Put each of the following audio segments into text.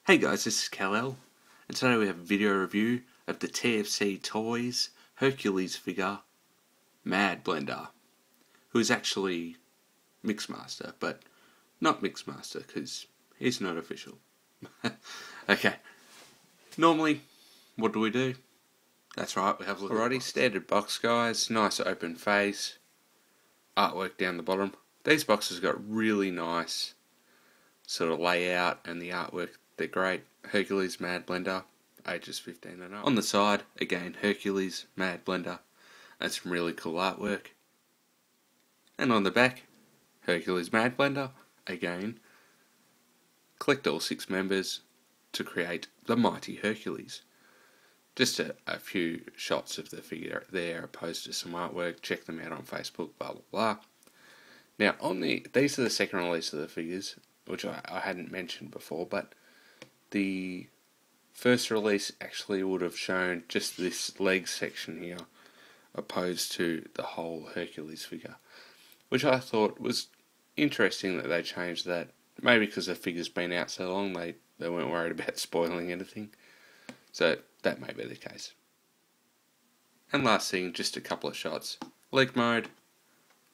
Hey guys, this is Kal-El, and today we have a video review of the TFC Toys Hercules figure, MadBlender, who is actually Mixmaster, but not Mixmaster because he's not official. Okay, normally, what do? That's right, we have a look. Alrighty, standard box guys, nice open face, artwork down the bottom. These boxes got really nice sort of layout and the artwork. They're great. Hercules MadBlender, ages 15 and up. On the side, again, Hercules MadBlender, and some really cool artwork. And on the back, Hercules MadBlender, again. Collect all 6 members to create the mighty Hercules. Just a few shots of the figure there, opposed to some artwork. Check them out on Facebook, blah blah blah. Now, these are the second release of the figures, which I hadn't mentioned before, but the first release actually would have shown just this leg section here, opposed to the whole Hercules figure, which I thought was interesting that they changed that. Maybe because the figure's been out so long, they weren't worried about spoiling anything. So that may be the case. And last thing, just a couple of shots. Leg mode,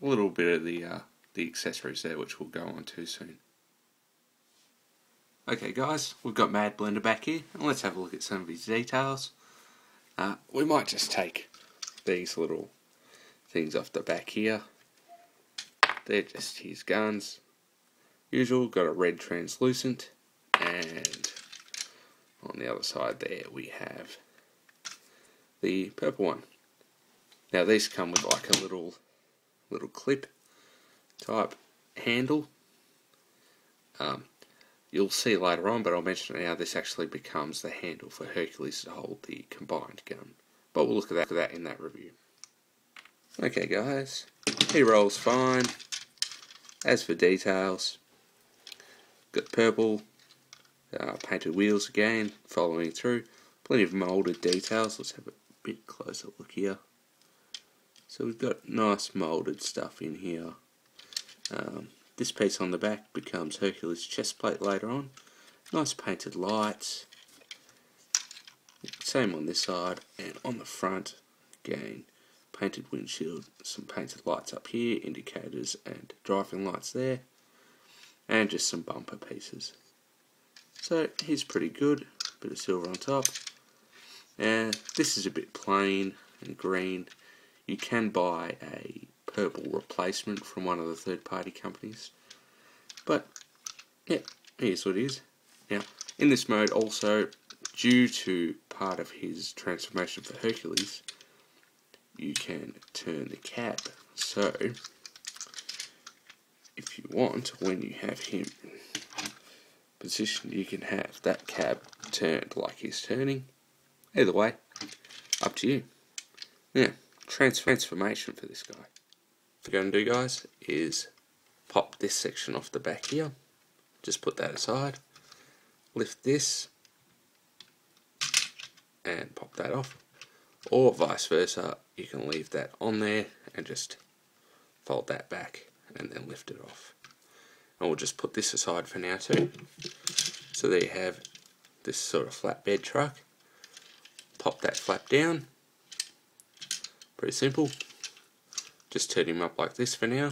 a little bit of the accessories there, which we'll go on to soon. Okay guys, we've got MadBlender back here, and let's have a look at some of his details. We might just take these little things off the back here. They're just his guns. Usual, got a red translucent, and on the other side there we have the purple one. Now these come with like a little clip type handle. You'll see later on, but I'll mention it now, this actually becomes the handle for Hercules to hold the combined gun. But we'll look at that in that review. Okay guys, he rolls fine. As for details, got purple, painted wheels again, following through. Plenty of moulded details. Let's have a bit closer look here. So we've got nice moulded stuff in here. This piece on the back becomes Hercules' chest plate later on. Nice painted lights. Same on this side, and on the front, again, painted windshield, some painted lights up here, indicators and driving lights there, and just some bumper pieces. So he's pretty good, bit of silver on top. And this is a bit plain and green. You can buy a purple replacement from one of the third-party companies, but yeah, here's what it is. Now, in this mode also, due to part of his transformation for Hercules, you can turn the cab. So, if you want, when you have him positioned, you can have that cab turned like he's turning. Either way, up to you. Yeah, transformation for this guy. What we're going to do, guys, is pop this section off the back here. Just put that aside. Lift this and pop that off. Or vice versa, you can leave that on there and just fold that back and then lift it off. And we'll just put this aside for now too. So there you have this sort of flatbed truck. Pop that flap down. Pretty simple. Just turn him up like this for now,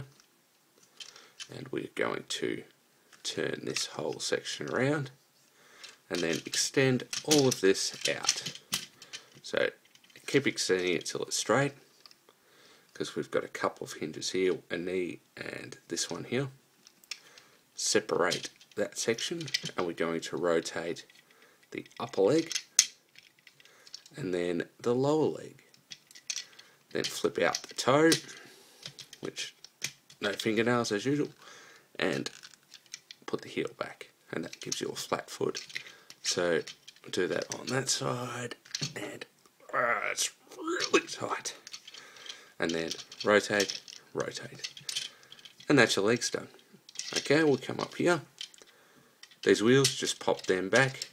and we're going to turn this whole section around and then extend all of this out. So keep extending it till it's straight, because we've got a couple of hinges here, a knee and this one here. Separate that section, and we're going to rotate the upper leg and then the lower leg. Then flip out the toe, which no fingernails as usual, and put the heel back, and that gives you a flat foot. So do that on that side, and it's really tight. And then rotate, and that's your legs done. Okay, we'll come up here. These wheels, just pop them back.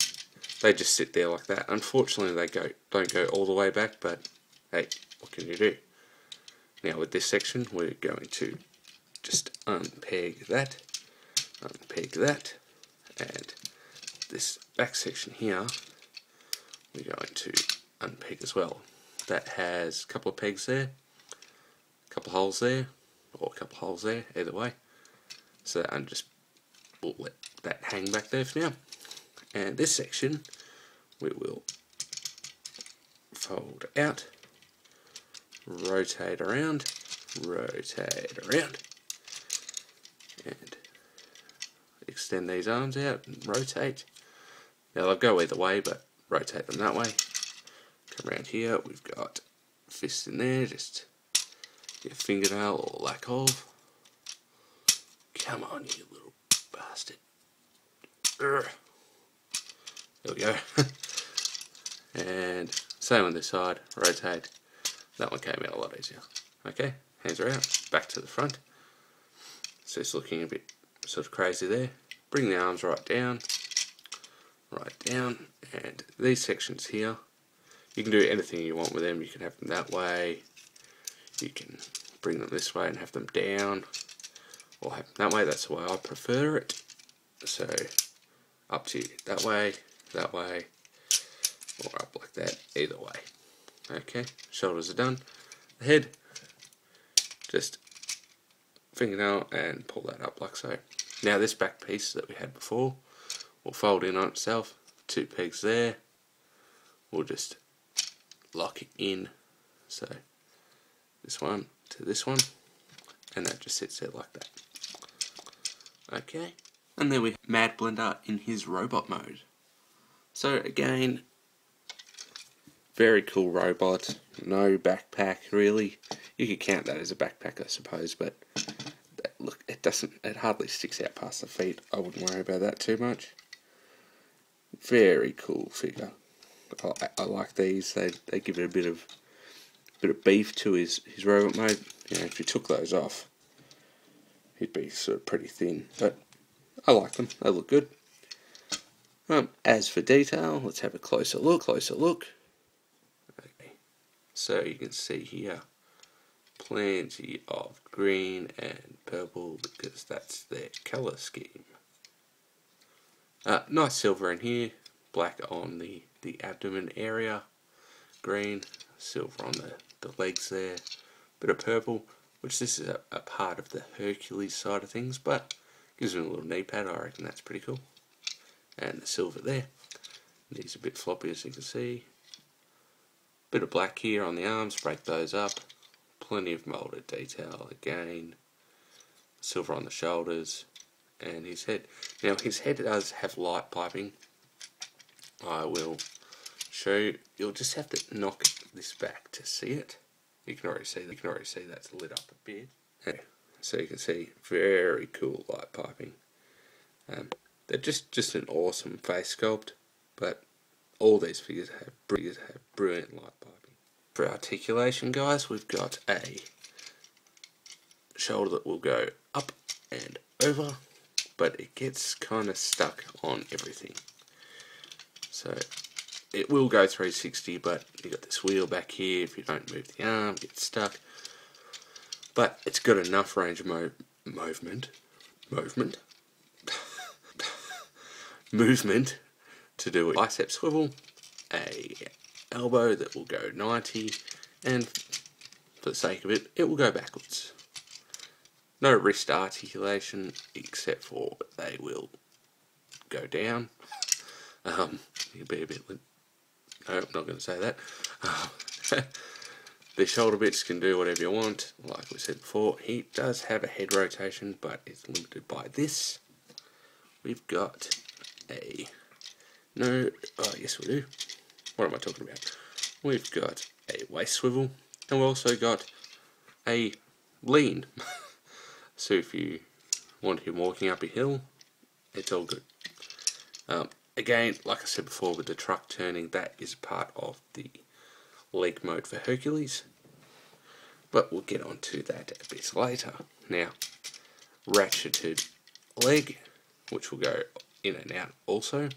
They just sit there like that. Unfortunately, they don't go all the way back, but hey, what can you do? Now with this section, we're going to just unpeg that, and this back section here, we're going to unpeg as well. That has a couple of pegs there, a couple of holes there, or a couple of holes there, either way. So I'm just, we'll let that hang back there for now. And this section we will fold out, rotate around, and extend these arms out and rotate. Now they'll go either way, but rotate them that way. Come around here, we've got fist in there, just your fingernail or lack of. Come on, you little bastard. There we go. And same on this side, rotate. That one came out a lot easier. Okay, hands are out, back to the front. So it's looking a bit sort of crazy there. Bring the arms right down, and these sections here, you can do anything you want with them. You can have them that way, you can bring them this way and have them down, or have them that way. That's the way I prefer it. So up to you, that way, or up like that, either way. Okay, shoulders are done. The head, just fingernail and pull that up like so. Now this back piece that we had before will fold in on itself. 2 pegs there. We'll just lock it in. So this one to this one, and that just sits there like that. Okay, and then we have MadBlender in his robot mode. So again, very cool robot, no backpack really. You could count that as a backpack I suppose, but look, it hardly sticks out past the feet. I wouldn't worry about that too much. Very cool figure. I like these. They give it a bit of beef to his robot mode. You know, if you took those off, he'd be sort of pretty thin. But I like them. They look good. As for detail, let's have a closer look. Okay. So you can see here, plenty of green and purple because that's their colour scheme. Nice silver in here, black on the abdomen area, green, silver on the legs there, bit of purple, which this is a part of the Hercules side of things, but gives him a little knee pad. I reckon that's pretty cool. And the silver there, these are a bit floppy as you can see. Bit of black here on the arms, break those up. Plenty of moulded detail again. Silver on the shoulders and his head. Now his head does have light piping. I will show you. You'll just have to knock this back to see it. You can already see that's lit up a bit. Okay. So you can see very cool light piping. They're just an awesome face sculpt, but all these figures have brilliant light piping. For articulation, guys, we've got a shoulder that will go up and over, but it gets kind of stuck on everything. So it will go 360, but you've got this wheel back here. If you don't move the arm, it gets stuck. But it's got enough range of movement to do a bicep swivel, a elbow that will go 90, and for the sake of it, it will go backwards. No wrist articulation, except for they will go down. You'll be a bit... No, I'm not going to say that. The shoulder bits can do whatever you want. Like we said before, he does have a head rotation, but it's limited by this. We've got a... No, oh yes we do. What am I talking about? We've got a waist swivel, and we've also got a lean. So if you want him walking up a hill, it's all good. Again, like I said before with the truck turning, that is part of the leg mode for Hercules. But we'll get onto that a bit later. Now, ratcheted leg, which will go in and out also.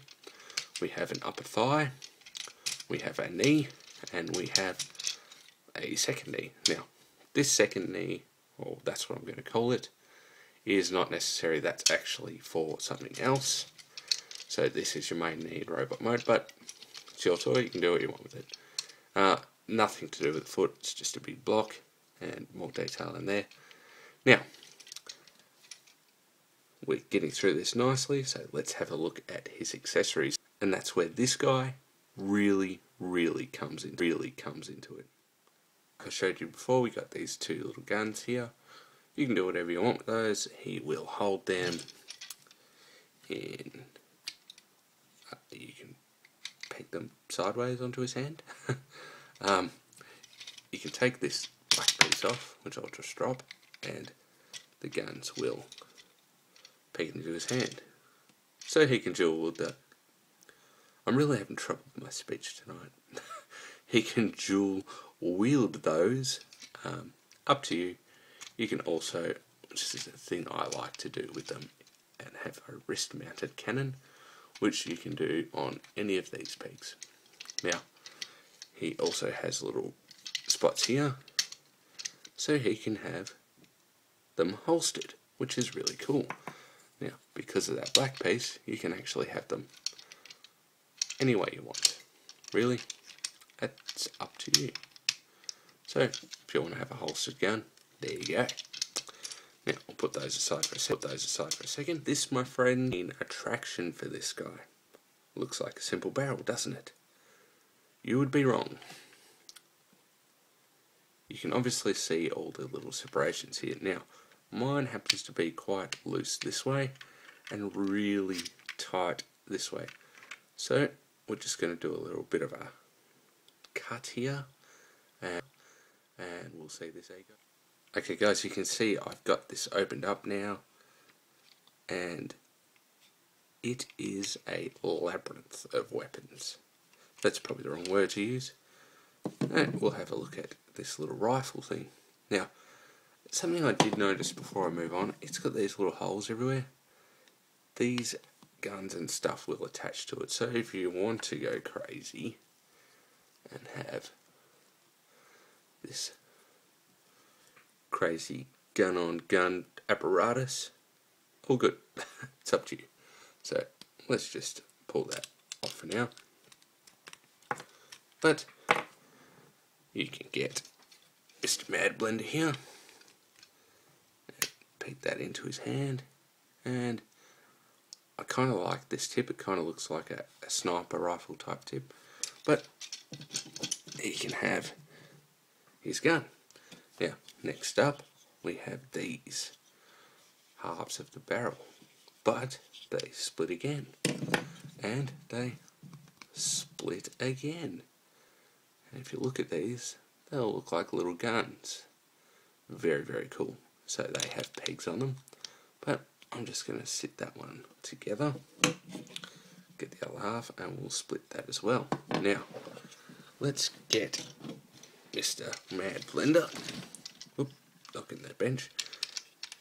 We have an upper thigh, we have a knee, and we have a second knee. Now, this second knee, or that's what I'm going to call it, is not necessary. That's actually for something else. So this is your main need robot mode, but it's your toy, you can do what you want with it. Nothing to do with the foot, it's just a big block and more detail in there. Now, we're getting through this nicely, so let's have a look at his accessories. And that's where this guy really comes into it. Like I showed you before, we got these two little guns here. You can do whatever you want with those. He will hold them in. You can peg them sideways onto his hand. You can take this black piece off, which I'll just drop, and the guns will peg into his hand. So he can dual wield the... I'm really having trouble with my speech tonight. He can dual wield those. Up to you. You can also, which is a thing I like to do with them, and have a wrist mounted cannon, which you can do on any of these pegs. Now, he also has little spots here, so he can have them holstered, which is really cool. Now, because of that black piece, you can actually have them any way you want. Really, that's up to you. So, if you want to have a holstered gun, there you go. Now, I'll put those aside for a second. This, my friend, in attraction for this guy. Looks like a simple barrel, doesn't it? You would be wrong. You can obviously see all the little separations here. Now, mine happens to be quite loose this way and really tight this way. So, we're just going to do a little bit of a cut here, and we'll see this ego. Okay guys, you can see I've got this opened up now, and it is a labyrinth of weapons. That's probably the wrong word to use. And we'll have a look at this little rifle thing. Now, something I did notice before I move on, it's got these little holes everywhere. These guns and stuff will attach to it, so if you want to go crazy and have this crazy gun-on-gun apparatus, all good. It's up to you. So let's just pull that off for now. But you can get Mr. MadBlender here, and peg that into his hand, and I kind of like this tip. It kind of looks like a sniper rifle type tip, but he can have his gun. Now, next up, we have these halves of the barrel, but they split again, and they split again. And if you look at these, they'll look like little guns. Very cool. So they have pegs on them, but I'm just going to sit that one together, get the other half, and we'll split that as well. Now, let's get Mr. MadBlender. Whoop, knocking that bench.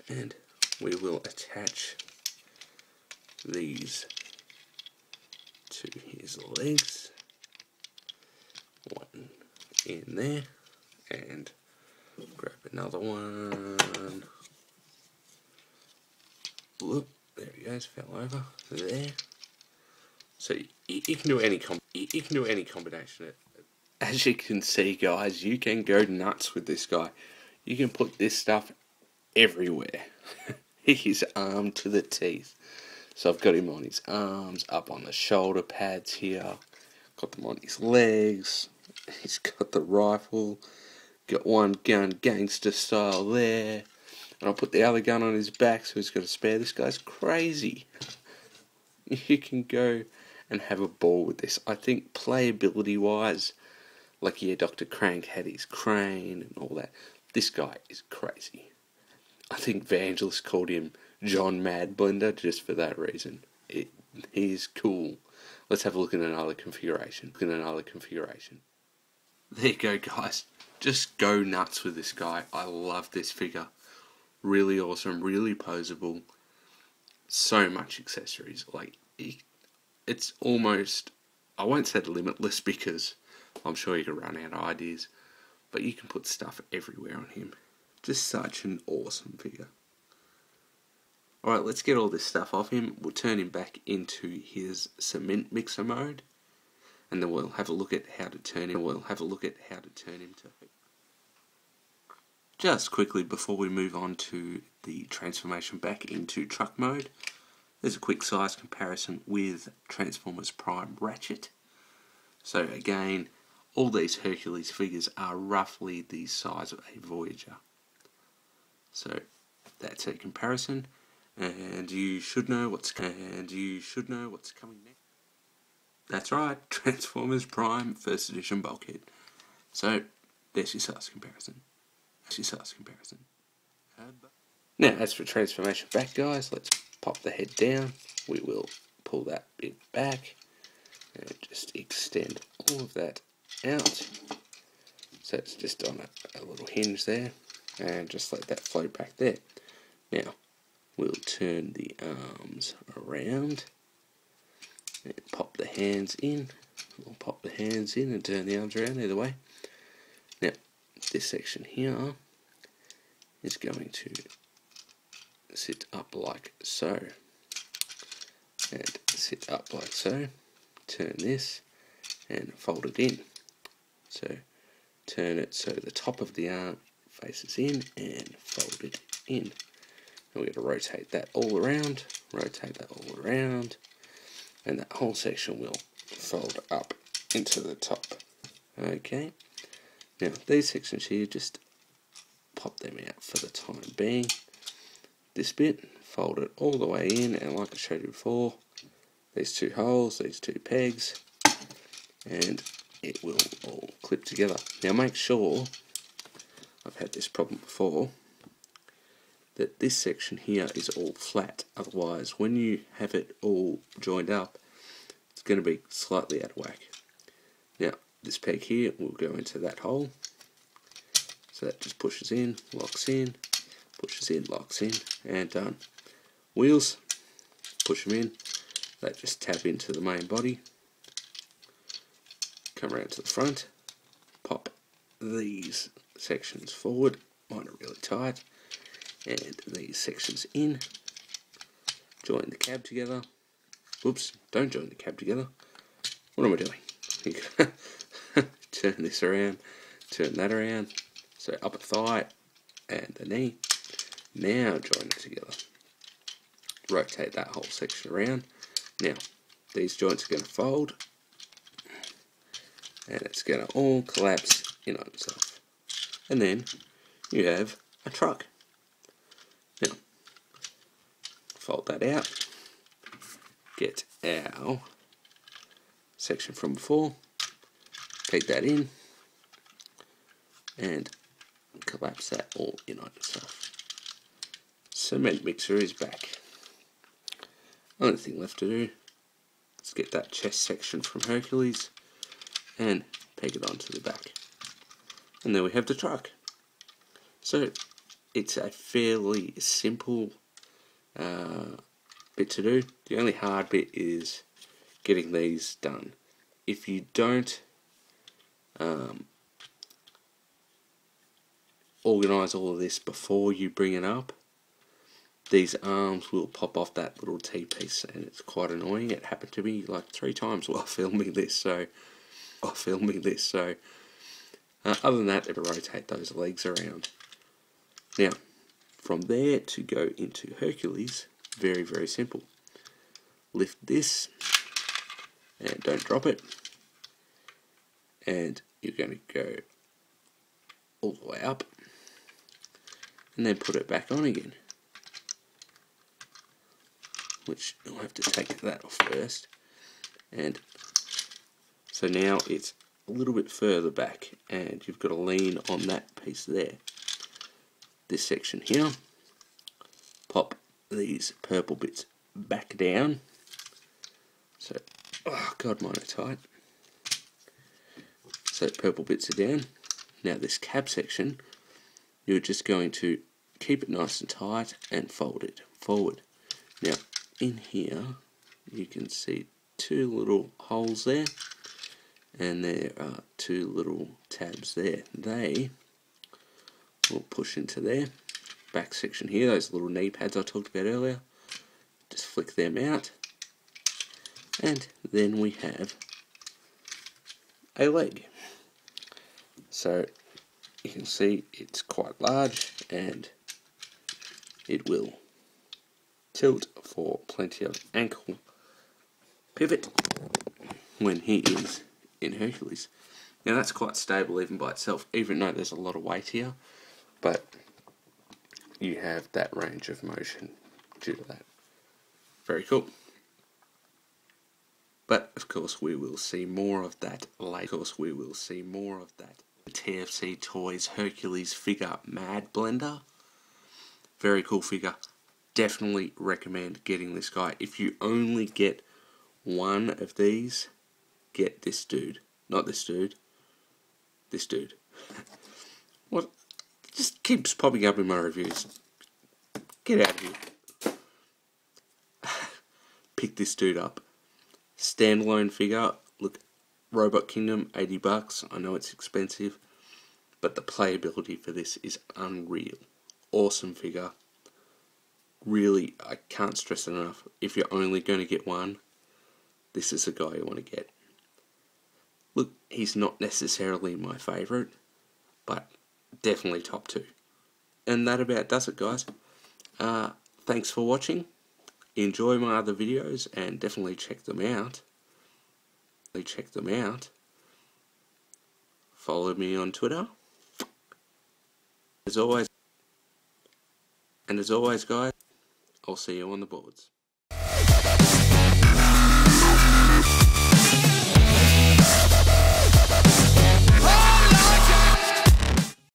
And we will attach these to his legs. One in there. And grab another one. Whoop, there he goes, fell over. There. So you can do any combination. As you can see, guys, you can go nuts with this guy. You can put this stuff everywhere. He's armed to the teeth. So I've got him on his arms, up on the shoulder pads here. Got them on his legs. He's got the rifle. Got one gun gangster style there. And I'll put the other gun on his back so he's got a spare. This guy's crazy. You can go and have a ball with this. I think playability wise, like yeah, Dr. Crank had his crane and all that. This guy is crazy. I think Vangelis called him John MadBlender just for that reason. He's cool. Let's have a look at another configuration. There you go, guys. Just go nuts with this guy. I love this figure. Really awesome, really poseable. So much accessories. Like, it's almost, I won't say limitless because I'm sure you could run out of ideas, but you can put stuff everywhere on him. Just such an awesome figure. Alright, let's get all this stuff off him. We'll turn him back into his cement mixer mode, and then we'll have a look at how to turn him. To. Just quickly before we move on to the transformation back into truck mode, there's a quick size comparison with Transformers Prime Ratchet. So again, all these Hercules figures are roughly the size of a Voyager. So that's a comparison, and you should know what's coming next. That's right, Transformers Prime First Edition Bulkhead. So there's your size comparison. Now, as for transformation back, guys, let's pop the head down. We will pull that bit back and just extend all of that out. So it's just on a little hinge there, and just let that float back there. Now, we'll turn the arms around and pop the hands in. We'll pop the hands in and turn the arms around either way. Now, this section here is going to sit up like so, and sit up like so. Turn this and fold it in. So turn it so the top of the arm faces in and fold it in. And we're going to rotate that all around, and that whole section will fold up into the top. Okay, now these sections here, just pop them out for the time being. This bit, fold it all the way in, and like I showed you before, these two holes, these two pegs, and it will all clip together. Now make sure, I've had this problem before, that this section here is all flat. Otherwise, when you have it all joined up, it's going to be slightly out of whack. Now, this peg here will go into that hole. So that just pushes in, locks in, pushes in, locks in, and done. Wheels, push them in. They just tap into the main body. Come around to the front. Pop these sections forward. Mine are really tight. And these sections in. Join the cab together. Oops, don't join the cab together. What am I doing? Turn this around, turn that around. So upper thigh and the knee. Now join it together. Rotate that whole section around. Now, these joints are going to fold, and it's going to all collapse in on itself. And then you have a truck. Now, fold that out. Get our section from before. Take that in. And collapse that all in on itself. Cement mixer is back. Only thing left to do is get that chest section from Hercules and peg it onto the back. And then we have the truck. So it's a fairly simple bit to do. The only hard bit is getting these done. If you don't organise all of this before you bring it up, these arms will pop off that little T-piece, and it's quite annoying. It happened to me like 3 times while filming this, so other than that, rotate those legs around. Now, from there to go into Hercules, very, very simple. Lift this, and don't drop it, and you're going to go all the way up, and then put it back on again. Which you'll have to take that off first. And so now it's a little bit further back, and you've got to lean on that piece there. This section here, pop these purple bits back down. So, oh god, mine are tight. So purple bits are down. Now this cab section, you're just going to keep it nice and tight and fold it forward. Now, in here, you can see 2 little holes there, and there are 2 little tabs there. They will push into there. Back section here, those little knee pads I talked about earlier, Just flick them out, and then we have a leg. So you can see it's quite large, and it will tilt for plenty of ankle pivot when he is in Hercules. Now that's quite stable even by itself, even though there's a lot of weight here, but you have that range of motion due to that. Very cool. But of course we will see more of that later. The TFC Toys Hercules figure MadBlender. Very cool figure. Definitely recommend getting this guy. If you only get one of these, get this dude. Not this dude. This dude. What? Just keeps popping up in my reviews. Get out of here. Pick this dude up. Standalone figure. Look, Robot Kingdom, $80. I know it's expensive, but the playability for this is unreal. Awesome figure. Really, I can't stress it enough. If you're only going to get one, this is a guy you want to get. Look, he's not necessarily my favourite, but definitely top 2. And that about does it, guys. Thanks for watching. Enjoy my other videos and definitely check them out. Follow me on Twitter. As always, guys, I'll see you on the boards.